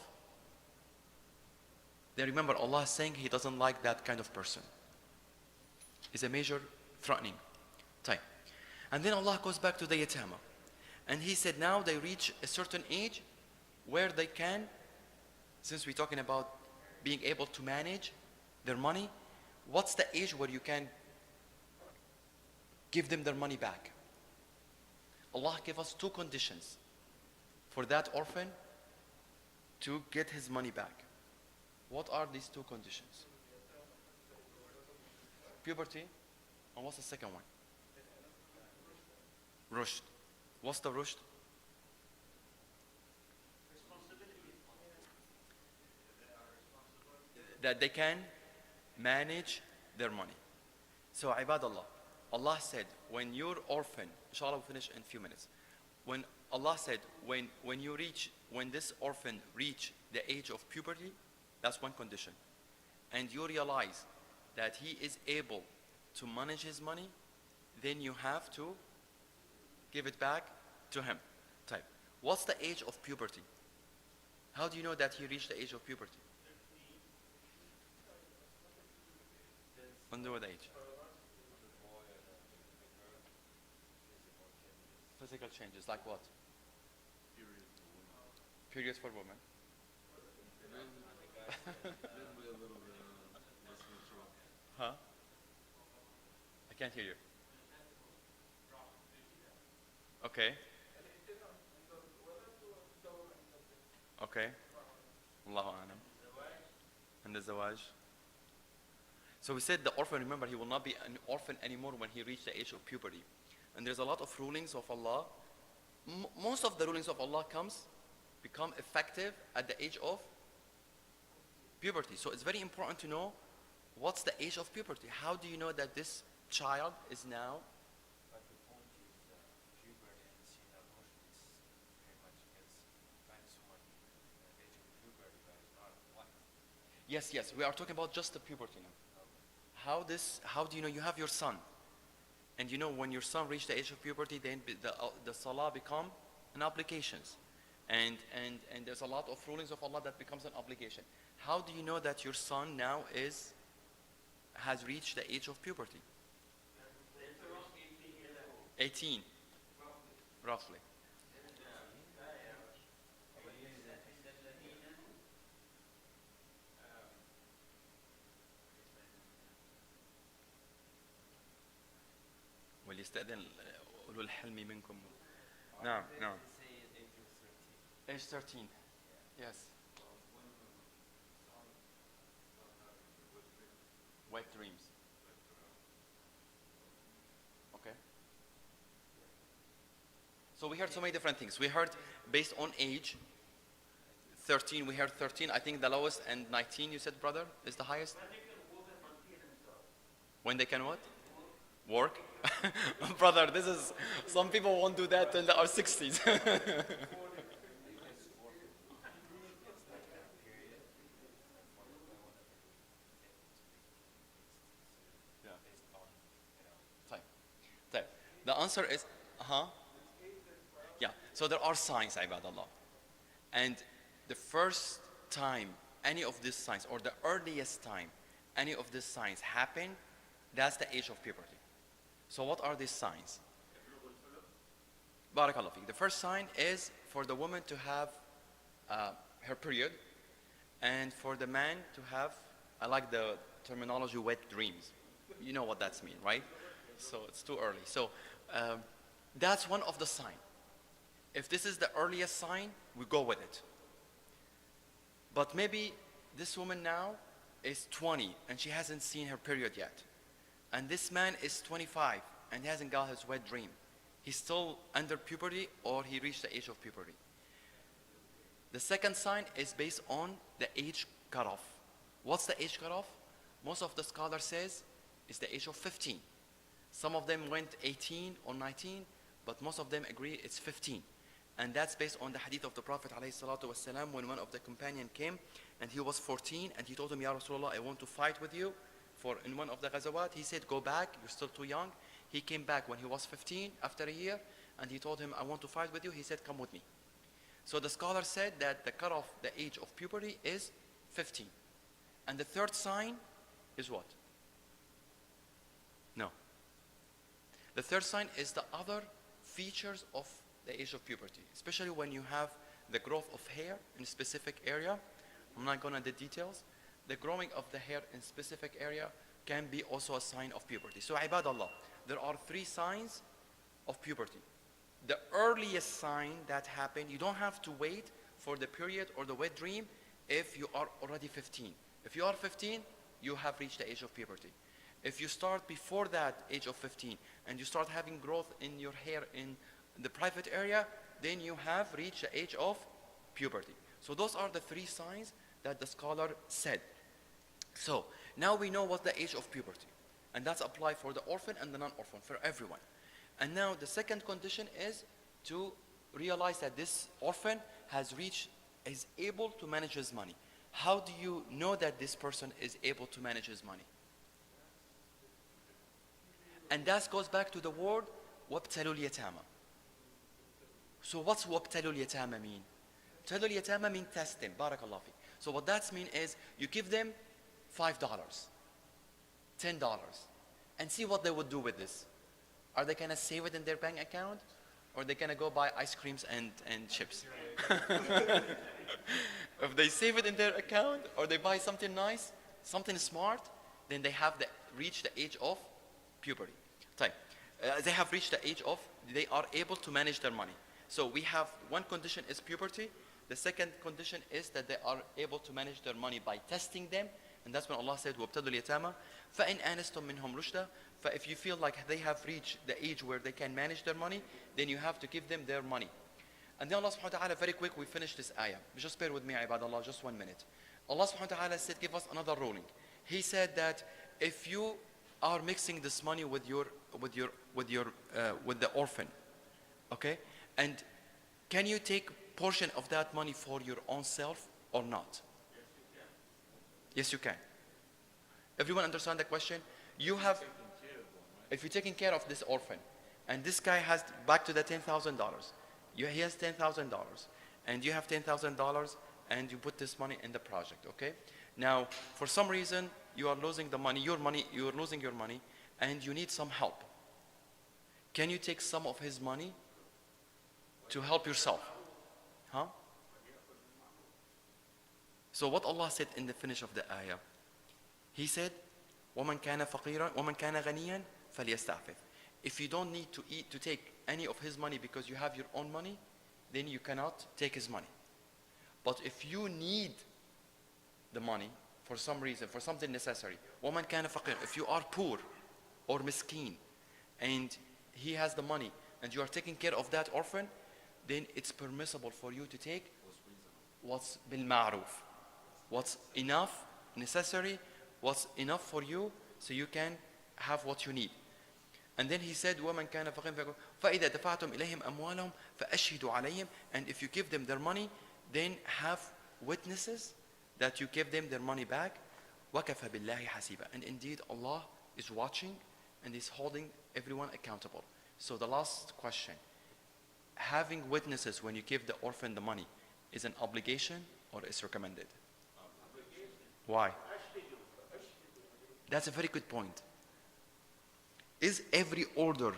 then remember Allah is saying He doesn't like that kind of person. It's a major threatening. And then Allah goes back to the yatama. And He said now they reach a certain age where they can, since we're talking about being able to manage their money, what's the age where you can give them their money back? Allah gave us two conditions for that orphan to get his money back. What are these two conditions? Puberty, and what's the second one? Rushd. What's the rushd? That they can manage their money. So ibadallah, Allah said when you're orphan, inshallah we'll finish in a few minutes. When Allah said when this orphan reach the age of puberty, that's one condition. And you realize that he is able to manage his money, then you have to give it back to him. What's the age of puberty? How do you know that he reached the age of puberty? Under what age? Physical changes, like what? Periods for women. Huh? I can't hear you. Okay. Okay. Allahu a'lam. And the zawaj. So we said the orphan, remember, he will not be an orphan anymore when he reached the age of puberty. And there's a lot of rulings of Allah. Most of the rulings of Allah become effective at the age of puberty. So it's very important to know what's the age of puberty. How do you know that this child is now? But the point is puberty and senior motion is very much gets maximum age of puberty, but it's not one. Yes, we are talking about just the puberty now. How do you know? You have your son, and you know when your son reached the age of puberty, then the salah become an obligation, and there's a lot of rulings of Allah that becomes an obligation. How do you know that your son now has reached the age of puberty? 18, roughly. وليستأذن أولو الحلم منكم. نعم. Age 13. Yes. Wet dreams. Okay. So we heard so many different things. We heard based on age. 13. We heard 13. I think the lowest, and 19. You said, brother, is the highest. When they can what? Work? Brother, this is, some people won't do that till they are 60s. The answer is, yeah. So there are signs, ibadallah. And the first time any of these signs, or the earliest time any of these signs happen, that's the age of puberty. So what are these signs? Barakallah feek. The first sign is for the woman to have her period, and for the man to have, I like the terminology, wet dreams. You know what that's mean, right? So it's too early. So that's one of the sign. If this is the earliest sign, we go with it. But maybe this woman now is 20 and she hasn't seen her period yet. And this man is 25 and he hasn't got his wet dream. He's still under puberty, or he reached the age of puberty. The second sign is based on the age cutoff. What's the age cutoff? Most of the scholars says it's the age of 15. Some of them went 18 or 19, but most of them agree it's 15. And that's based on the hadith of the Prophet ﷺ, when one of the companions came and he was 14 and he told him, Ya Rasulullah, I want to fight with you in one of the ghazawat. He said, go back, you're still too young. He came back when he was 15 after a year, and he told him, I want to fight with you. He said, come with me. So the scholar said that the cutoff, the age of puberty is 15. And the third sign is what? No. The third sign is the other features of the age of puberty, especially when you have the growth of hair in a specific area. I'm not going into the details. The growing of the hair in a specific area can be also a sign of puberty. So ibadallah, there are 3 signs of puberty. The earliest sign that happened, you don't have to wait for the period or the wet dream if you are already 15. If you are 15, you have reached the age of puberty. If you start before that age of 15 and you start having growth in your hair in the private area, then you have reached the age of puberty. So those are the 3 signs that the scholar said. So now we know what the age of puberty, and that's applied for the orphan and the non-orphan, for everyone. And now the second condition is to realize that this orphan is able to manage his money. How do you know that this person is able to manage his money? And that goes back to the word وَابْتَلُوا الْيَتَامَى. So what's وَابْتَلُوا الْيَتَامَى mean? وَابْتَلُوا الْيَتَامَى mean test them. Barakallah fi. So what that means is you give them $5, $10, and see what they would do with this. Are they going to save it in their bank account, or are they going to go buy ice creams and chips? If they save it in their account, or they buy something nice, something smart, then they have reached the age of puberty. They have reached the age of, they are able to manage their money. So we have one condition is puberty. The second condition is that they are able to manage their money by testing them. And that's when Allah said, وَابْتَلُوا الْيَتَامَى فَإِنْ آنَسْتُم مِّنْهُمْ رُشْدًا. If you feel like they have reached the age where they can manage their money, then you have to give them their money. And then Allah subhanahu wa ta'ala, very quick, we finish this ayah. Just bear with me, ibadallah, just 1 minute. Allah subhanahu wa ta'ala said, give us another ruling. He said that if you are mixing this money with the orphan, okay, and can you take portion of that money for your own self or not? Yes, you can. Everyone understand the question? You have, if you're taking care of this orphan, and this guy has, back to the $10,000, he has $10,000, and you have $10,000, and you put this money in the project, okay? Now, for some reason, you are losing the money, you're losing your money, and you need some help. Can you take some of his money to help yourself? Huh? So what Allah said in the finish of the ayah, He said, وَمَنْ كَانَ فَقِيرًا وَمَنْ كَانَ غَنِيًّا فَلْيَسْتَعْفِفْ. If you don't need to take any of his money because you have your own money, then you cannot take his money. But if you need the money for some reason, for something necessary, وَمَنْ كَانَ فَقِيرًا, if you are poor or miskin, and he has the money, and you are taking care of that orphan, then it's permissible for you to take what's bil ma'ruf, what's enough, necessary, what's enough for you, so you can have what you need. And then he said, وَمَنْ كَانَ فَقِيرًا فَإِذَا دَفَعْتُمْ إِلَيْهِمْ أَمْوَالَهُمْ فَأَشْهِدُوا عَلَيْهِمْ. And if you give them their money, then have witnesses that you give them their money back. وَكَفَى بِاللَّهِ حَسِيبًا. And indeed, Allah is watching and is holding everyone accountable. So the last question, having witnesses when you give the orphan the money is an obligation or is recommended? Why? That's a very good point. Is every order,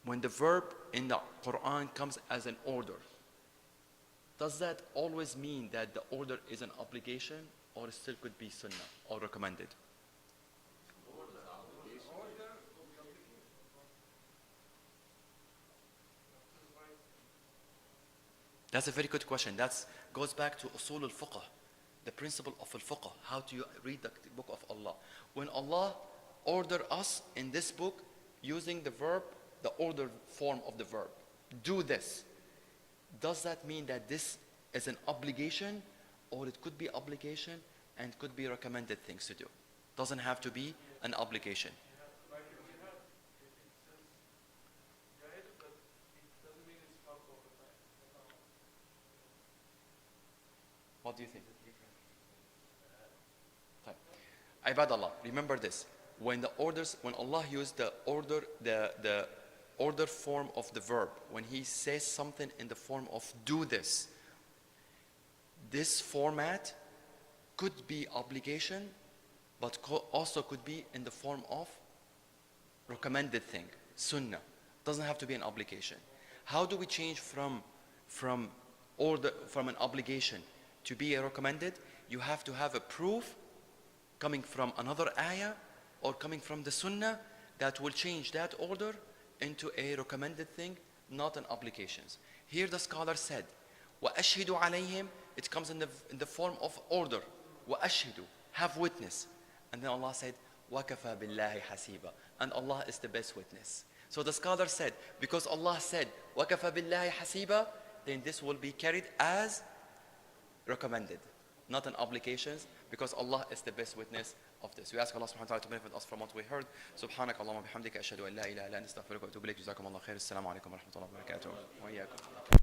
when the verb in the Quran comes as an order, does that always mean that the order is an obligation, or it still could be sunnah or recommended? That's a very good question. That goes back to usul al-fiqh, the principle of al-fiqh. How do you read the book of Allah? When Allah order us in this book using the verb, the order form of the verb, do this, does that mean that this is an obligation, or it could be obligation and could be recommended things to do? Doesn't have to be an obligation. Like in jihad, it says jihad, but it doesn't mean it's not all the time. What do you think? Ibadallah, remember this. When Allah used the order form of the verb, when He says something in the form of do this, this format could be obligation, but also could be in the form of recommended thing, sunnah. Doesn't have to be an obligation. How do we change from an obligation to be a recommended? You have to have a proof coming from another ayah or coming from the sunnah that will change that order into a recommended thing, not an obligations. Here the scholar said, وَأَشْهِدُ عَلَيْهِمْ, it comes in the form of order. وَأَشْهِدُ, have witness. And then Allah said, وَكَفَى بِاللَّهِ حَسِيبًا, and Allah is the best witness. So the scholar said, because Allah said, وَكَفَى بِاللَّهِ حَسِيبًا, then this will be carried as recommended, not an obligations, because Allah is the best witness of this. We ask Allah subhanahu wa ta'ala to benefit us from what we heard. Subhanak Allahumma bihamdika ashhadu an la ilaha illa anta astaghfiruka wa atubu ilayk. Jazakum Allah khair. Assalamu alaikum wa rahmatullahi wa barakatuh. Wa iyyakum.